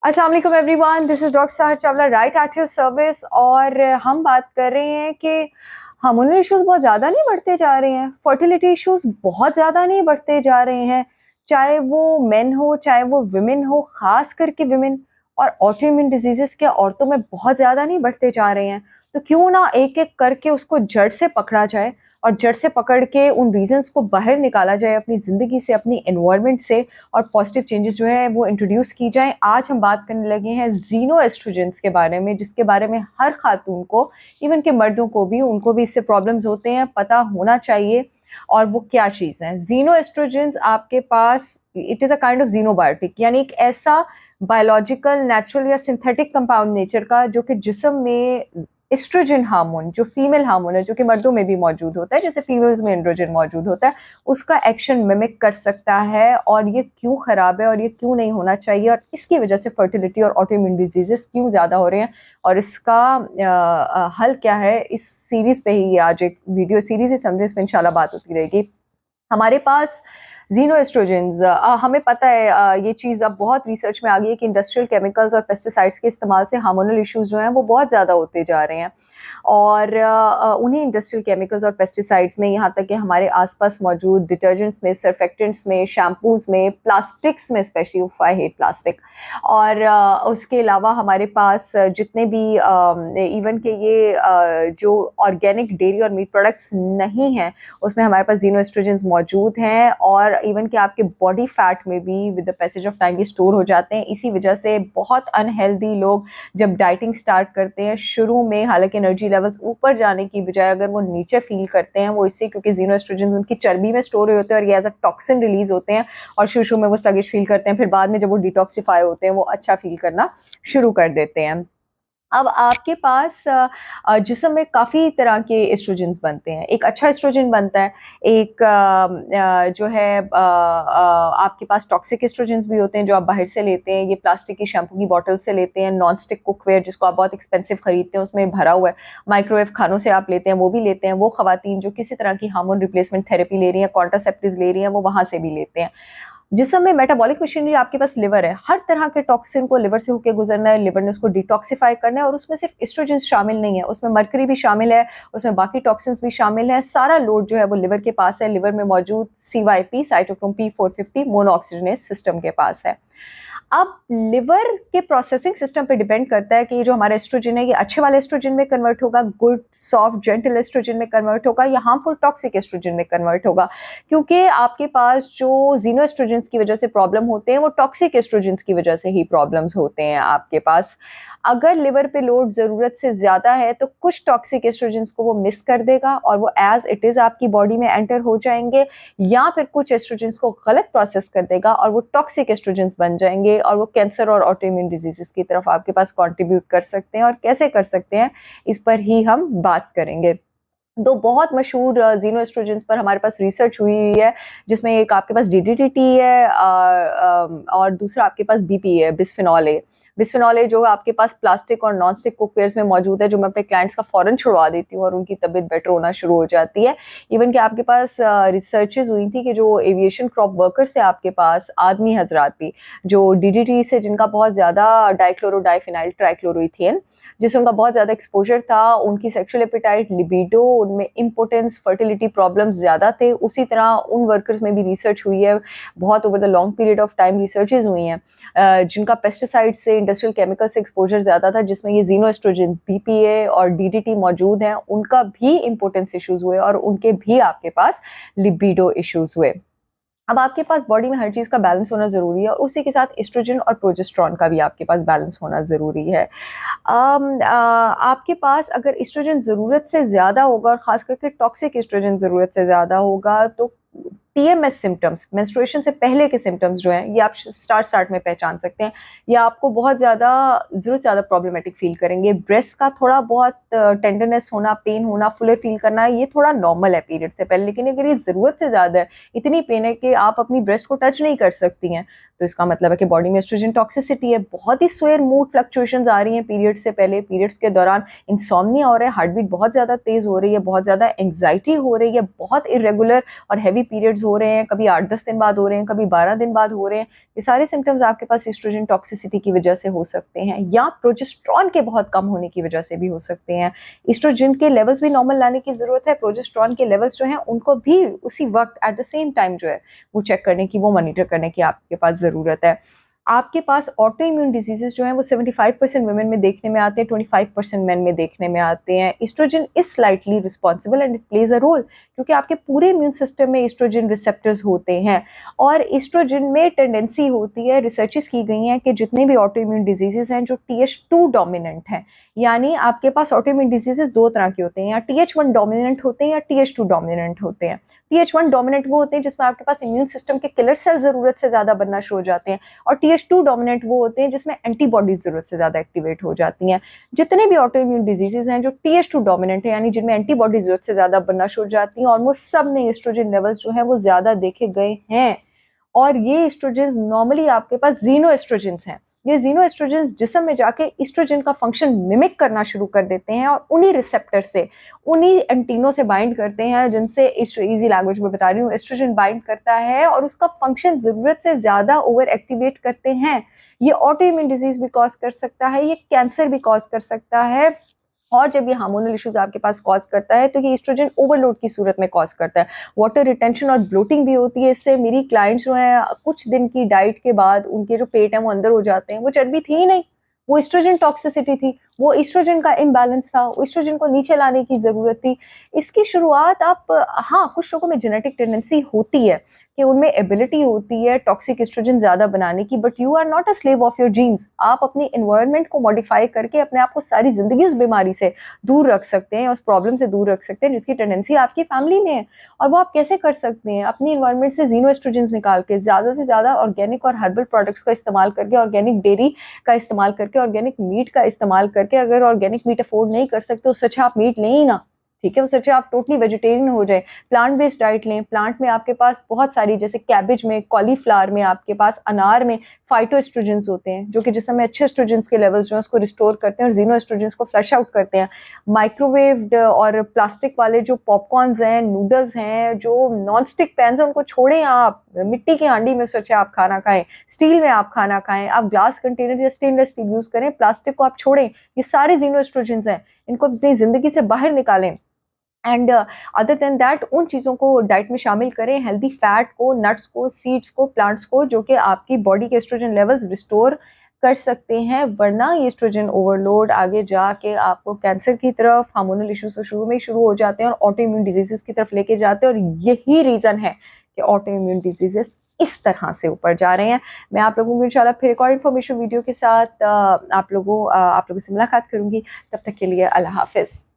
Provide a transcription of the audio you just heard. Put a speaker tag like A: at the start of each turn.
A: अस्सलाम वालेकुम everyone, this is doctor सहर Chawla right at your service. और हम बात कर रहे हैं कि हार्मोनल इश्यूज बहुत ज़्यादा नहीं बढ़ते जा रहे हैं, फर्टिलिटी इश्यूज बहुत ज़्यादा नहीं बढ़ते जा रहे हैं, चाहे वो मेन हो चाहे वो विमेन हो, ख़ास करके विमेन। और ऑटोइम्यून डिजीजेस के औरतों में बहुत ज़्यादा नहीं बढ़ते जा रहे हैं। तो क्यों ना एक एक करके उसको जड़ से पकड़ा जाए और जड़ से पकड़ के उन रीजंस को बाहर निकाला जाए अपनी ज़िंदगी से, अपनी एनवायरनमेंट से, और पॉजिटिव चेंजेस जो है वो इंट्रोड्यूस की जाएं। आज हम बात करने लगे हैं जीनो एस्ट्रोजेंस के बारे में, जिसके बारे में हर खातून को, इवन के मर्दों को भी, उनको भी इससे प्रॉब्लम्स होते हैं, पता होना चाहिए। और वो क्या चीज़ है जीनो एस्ट्रोजेंस? आपके पास it is a kind of xenobiotic, यानी एक ऐसा बायोलॉजिकल, नेचुरल या सिंथेटिक कंपाउंड नेचर का जो कि जिस्म में एस्ट्रोजन हार्मोन, जो फीमेल हार्मोन है, जो कि मर्दों में भी मौजूद होता है, जैसे फीमेल्स में एंड्रोजन मौजूद होता है, उसका एक्शन मिमिक कर सकता है। और ये क्यों खराब है और ये क्यों नहीं होना चाहिए, और इसकी वजह से फर्टिलिटी और ऑटोइम्यून डिजीजेस क्यों ज़्यादा हो रहे हैं, और इसका हल क्या है, इस सीरीज़ पे ही आज एक वीडियो सीरीज़ ही समझे, इसमें इंशाल्लाह बात होती रहेगी। हमारे पास जीनो एस्ट्रोजेंस, हमें पता है ये चीज़ अब बहुत रिसर्च में आ गई है कि इंडस्ट्रियल केमिकल्स और पेस्टिसाइड्स के इस्तेमाल से हार्मोनल इश्यूज जो हैं वो बहुत ज़्यादा होते जा रहे हैं। और उन्हीं इंडस्ट्रियल केमिकल्स और पेस्टिसाइड्स में, यहाँ तक कि हमारे आसपास मौजूद डिटर्जेंट्स में, सर्फेक्टेंट्स में, शैम्पूज़ में, प्लास्टिक्स में, स्पेशली आई हेट प्लास्टिक। और उसके अलावा हमारे पास जितने भी इवन के ये जो ऑर्गेनिक डेयरी और मीट प्रोडक्ट्स नहीं हैं, उसमें हमारे पास जीनो एस्ट्रोजेंस मौजूद हैं। और इवन कि आपके बॉडी फैट में भी with the passage of time ये स्टोर हो जाते हैं। इसी वजह से बहुत अनहेल्दी लोग जब डाइटिंग स्टार्ट करते हैं शुरू में, हालांकि एनर्जी लेवल्स ऊपर जाने की बजाय अगर वो नीचे फील करते हैं, वो इससे क्योंकि जीनो एस्ट्रोजेंस उनकी चर्बी में स्टोर होते हैं और ये एज अ टॉक्सिन रिलीज होते हैं, और शुरू में वो स्लगिश फील करते हैं, फिर बाद में जब वो डिटॉक्सिफाई होते हैं वो अच्छा फील करना शुरू कर देते हैं। अब आपके पास जिस्म में काफ़ी तरह के एस्ट्रोजेंस बनते हैं। एक अच्छा एस्ट्रोजन बनता है, एक जो है आपके पास टॉक्सिक एस्ट्रोजेंस भी होते हैं जो आप बाहर से लेते हैं, ये प्लास्टिक की शैम्पू की बॉटल से लेते हैं, नॉन स्टिक कुकवेयर जिसको आप बहुत एक्सपेंसिव खरीदते हैं उसमें भरा हुआ है, माइक्रोवेव खानों से आप लेते हैं वो भी लेते हैं। वो खवातीन जो किसी तरह की हार्मोन रिप्लेसमेंट थेरेपी ले रही हैं, कॉन्ट्रासेप्टिव्स ले रही हैं, वो वहाँ से भी लेते हैं। जिसम में मेटाबॉलिक मशीनरी, आपके पास लिवर है, हर तरह के टॉक्सिन को लिवर से होकर गुजरना है, लिवर ने उसको डिटॉक्सिफाई करना है, और उसमें सिर्फ एस्ट्रोजन शामिल नहीं है, उसमें मर्करी भी शामिल है, उसमें बाकी टॉक्सिन्स भी शामिल है। सारा लोड जो है वो लिवर के पास है, लिवर में मौजूद CYP, साइटोक्रोम P450 मोनोऑक्सीजनेज सिस्टम के पास है। अब लिवर के प्रोसेसिंग सिस्टम पे डिपेंड करता है कि ये जो हमारा एस्ट्रोजन है ये अच्छे वाले एस्ट्रोजन में कन्वर्ट होगा, गुड सॉफ्ट जेंटल एस्ट्रोजन में कन्वर्ट होगा, या हार्मफुल टॉक्सिक एस्ट्रोजन में कन्वर्ट होगा। क्योंकि आपके पास जो जीनो एस्ट्रोजेंस की वजह से प्रॉब्लम होते हैं वो टॉक्सिक एस्ट्रोजेंस की वजह से ही प्रॉब्लम्स होते हैं आपके पास। अगर लिवर पे लोड ज़रूरत से ज़्यादा है तो कुछ टॉक्सिक एस्ट्रोजेंस को वो मिस कर देगा और वो एज इट इज़ आपकी बॉडी में एंटर हो जाएंगे, या फिर कुछ एस्ट्रोजेंस को गलत प्रोसेस कर देगा और वो टॉक्सिक एस्ट्रोजेंस बन जाएंगे, और वो कैंसर और ऑटोइम्यून डिजीजेस की तरफ आपके पास कंट्रीब्यूट कर सकते हैं। और कैसे कर सकते हैं इस पर ही हम बात करेंगे। दो बहुत मशहूर जीनो एस्ट्रोजेंस पर हमारे पास रिसर्च हुई है, जिसमें एक आपके पास DDT है और दूसरा आपके पास BP है, बिस्फेनॉल ए। बिस्फेनॉल ए जो आपके पास प्लास्टिक और नॉन स्टिक कुकवेयर्स में मौजूद है, जो मैं अपने क्लाइंट्स का फौरन छुड़वा देती हूँ और उनकी तबीयत बेटर होना शुरू हो जाती है। इवन कि आपके पास रिसर्चेज हुई थी कि जो एविएशन क्रॉप वर्कर्स है आपके पास, आदमी हजरात भी, जो DDT से जिनका बहुत ज़्यादा डाइक्लोरो डाइफिनाइल ट्राइक्लोरोइथेन, जिससे उनका बहुत ज़्यादा एक्सपोजर था, उनकी सेक्सुअल एपिटाइट, लिबिडो, उनमें इम्पोर्टेंस, फर्टिलिटी प्रॉब्लम्स ज़्यादा थे। उसी तरह उन वर्कर्स में भी रिसर्च हुई है, बहुत over the long period of time researches हुई हैं, जिनका पेस्टिसाइड से, इंडस्ट्रियल केमिकल से एक्सपोजर ज़्यादा था, जिसमें ये जीनो एस्ट्रोजन, BPA और DDT मौजूद हैं, उनका भी इम्पोर्टेंस इश्यूज हुए और उनके भी आपके पास लिबिडो इश्यूज हुए। अब आपके पास बॉडी में हर चीज़ का बैलेंस होना ज़रूरी है, और उसी के साथ एस्ट्रोजन और प्रोजेस्टेरॉन का भी आपके पास बैलेंस होना ज़रूरी है। आपके पास अगर एस्ट्रोजन ज़रूरत से ज़्यादा होगा, और ख़ास करके टॉक्सिक एस्ट्रोजन ज़रूरत से ज़्यादा होगा, तो PMS सिम्टम्स, मेंस्ट्रुएशन से पहले के सिम्टम्स जो हैं, ये आप स्टार्ट में पहचान सकते हैं, या आपको बहुत ज़्यादा ज़रूरत ज़्यादा प्रॉब्लमेटिक फील करेंगे। ब्रेस्ट का थोड़ा बहुत टेंडरनेस होना, पेन होना, फुलर फील करना, ये थोड़ा नॉर्मल है पीरियड से पहले। लेकिन अगर ये ज़रूरत से ज़्यादा है, इतनी पेन है कि आप अपनी ब्रेस्ट को टच नहीं कर सकती हैं, तो इसका मतलब है कि बॉडी में एस्ट्रोजन टॉक्सिसिटी है। बहुत ही स्वेयर मूड फ्लक्चुएशंस आ रही हैं पीरियड से पहले, पीरियड्स के दौरान इंसोम्निया हो रहा है, हार्ट बीट बहुत ज़्यादा तेज़ हो रही है, बहुत ज़्यादा एंग्जाइटी हो रही है, बहुत इरेगुलर और हैवी पीरियड्स हो रहे हैं, कभी 8-10 दिन बाद हो रहे हैं, कभी 12 दिन बाद हो रहे हैं। ये सारे सिम्टम्स आपके पास एस्ट्रोजन टॉक्सिसिटी की वजह से हो सकते हैं, या प्रोजेस्टेरॉन के बहुत कम होने की वजह से भी हो सकते हैं। एस्ट्रोजन के लेवल्स भी नॉर्मल लाने की ज़रूरत है, प्रोजेस्टेरॉन के लेवल्स जो हैं उनको भी उसी वक्त एट द सेम टाइम जो है वो चेक करने की, वो मॉनिटर करने की आपके पास ज़रूरत है। आपके पास ऑटो इम्यून डिजीजेस जो हैं वो 75% वुमेन में देखने में आते हैं, 25% मेन में देखने में आते हैं। Oestrogen is slightly responsible and it plays a role, क्योंकि आपके पूरे इम्यून सिस्टम में एस्ट्रोजन रिसेप्टर्स होते हैं और एस्ट्रोजन में टेंडेंसी होती है, रिसर्चेस की गई हैं कि जितने भी ऑटो इम्यून डिजीजेस हैं जो TH2 डोमिनेंट हैं, यानी आपके पास ऑटो इम्यून डिजीजेस दो तरह के होते हैं, या TH1 डोमिनेंट होते हैं या TH2 डोमिनेंट होते हैं। TH1 डोमिनेंट वो होते हैं जिसमें आपके पास इम्यून सिस्टम के किलर सेल जरूरत से ज्यादा बनना शुरू हो जाते हैं, और TH2 डोमिनेंट वो होते हैं जिसमें एंटीबॉडीज जरूरत से ज्यादा एक्टिवेट हो जाती हैं। जितने भी ऑटो इम्यून डिजीजेज हैं जो TH2 डोमिनेंट है, यानी जिनमें एंटीबॉडी जरूरत से ज्यादा बनना शुरू हो जाती हैं, ऑलमोस्ट सब में एस्ट्रोजन लेवल्स जो है वो ज्यादा देखे गए हैं। और ये एस्ट्रोजेंस नॉर्मली आपके पास जीनो एस्ट्रोजेंस हैं। ये जीनो एस्ट्रोजेंस जिस्म में जाके एस्ट्रोजन का फंक्शन मिमिक करना शुरू कर देते हैं और उन्हीं रिसेप्टर से, उन्हीं एंटीनों से बाइंड करते हैं जिनसे, इजी लैंग्वेज में बता रही हूँ, एस्ट्रोजन बाइंड करता है और उसका फंक्शन जरूरत से ज्यादा ओवर एक्टिवेट करते हैं। ये ऑटो इम्यून डिजीज भी कॉज कर सकता है, ये कैंसर भी कॉज कर सकता है, और जब ये हार्मोनल इश्यूज आपके पास कॉज करता है तो ये एस्ट्रोजन ओवरलोड की सूरत में कॉज करता है। वाटर रिटेंशन और ब्लोटिंग भी होती है इससे। मेरी क्लाइंट्स जो है कुछ दिन की डाइट के बाद उनके जो पेट है वो अंदर हो जाते हैं, वो चर्बी थी ही नहीं, वो एस्ट्रोजन टॉक्सिसिटी थी, वो एस्ट्रोजन का इम्बैलेंस था, एस्ट्रोजन को नीचे लाने की जरूरत थी। इसकी शुरुआत आप, हाँ, कुछ लोगों में जेनेटिक टेंडेंसी होती है कि उनमें एबिलिटी होती है टॉक्सिक एस्ट्रोजन ज्यादा बनाने की, but you are not a slave of your genes. आप अपनी एनवायरनमेंट को मॉडिफाई करके अपने आप को सारी जिंदगी उस बीमारी से दूर रख सकते हैं, उस प्रॉब्लम से दूर रख सकते हैं जिसकी टेंडेंसी आपकी फैमिली में है। और वो आप कैसे कर सकते हैं? अपनी एनवायरनमेंट से जीनो एस्ट्रोजन निकाल के ज्यादा से ज्यादा ऑर्गेनिक और हर्बल प्रोडक्ट्स का इस्तेमाल करके, ऑर्गेनिक डेयरी का इस्तेमाल करके, ऑर्गेनिक मीट का इस्तेमाल करके। अगर ऑर्गेनिक मीट अफोर्ड नहीं कर सकते उससे अच्छा आप मीट लें ही ना, ठीक है, उससे अच्छा आप टोटली वेजिटेरियन हो जाए, प्लांट बेस्ड डाइट लें। प्लांट में आपके पास बहुत सारी, जैसे कैबेज में, कॉलीफ्लावर में, आपके पास अनार में फाइटो एस्ट्रोजेंस होते हैं जो कि जिसमें अच्छे एस्ट्रोजेंस के लेवल्स जो है उसको रिस्टोर करते हैं और जीनो एस्ट्रोजेंस को फ्लश आउट करते हैं। माइक्रोवेव्ड और प्लास्टिक वाले जो पॉपकॉर्न्स हैं, नूडल्स हैं, जो नॉन स्टिक पैन है, उनको छोड़ें आप। मिट्टी की हांडी में सोचे आप खाना खाएं, स्टील में आप खाना खाएं, आप ग्लास कंटेनर या स्टेनलेस स्टील यूज करें, प्लास्टिक को आप छोड़ें। ये सारे जीनो एस्ट्रोजेंस हैं, इनको अपनी जिंदगी से बाहर निकालें। एंड अदर देन दैट उन चीज़ों को डाइट में शामिल करें, हेल्दी फैट को, नट्स को, सीड्स को, प्लांट्स को, जो कि आपकी बॉडी के एस्ट्रोजन लेवल्स रिस्टोर कर सकते हैं। वरना ये एस्ट्रोजन ओवरलोड आगे जाके आपको कैंसर की तरफ, हार्मोनल इश्यूज तो शुरू में ही शुरू हो जाते हैं और ऑटो इम्यून डिजीजेस की तरफ लेके जाते हैं। और यही रीज़न है कि ऑटो इम्यून डिजीजेस इस तरह से ऊपर जा रहे हैं। मैं आप लोगों को इंशाल्लाह फिर एक और इन्फॉर्मेशन वीडियो के साथ आप लोगों से मुलाकात करूंगी। तब तक के लिए अल्लाह हाफिज़।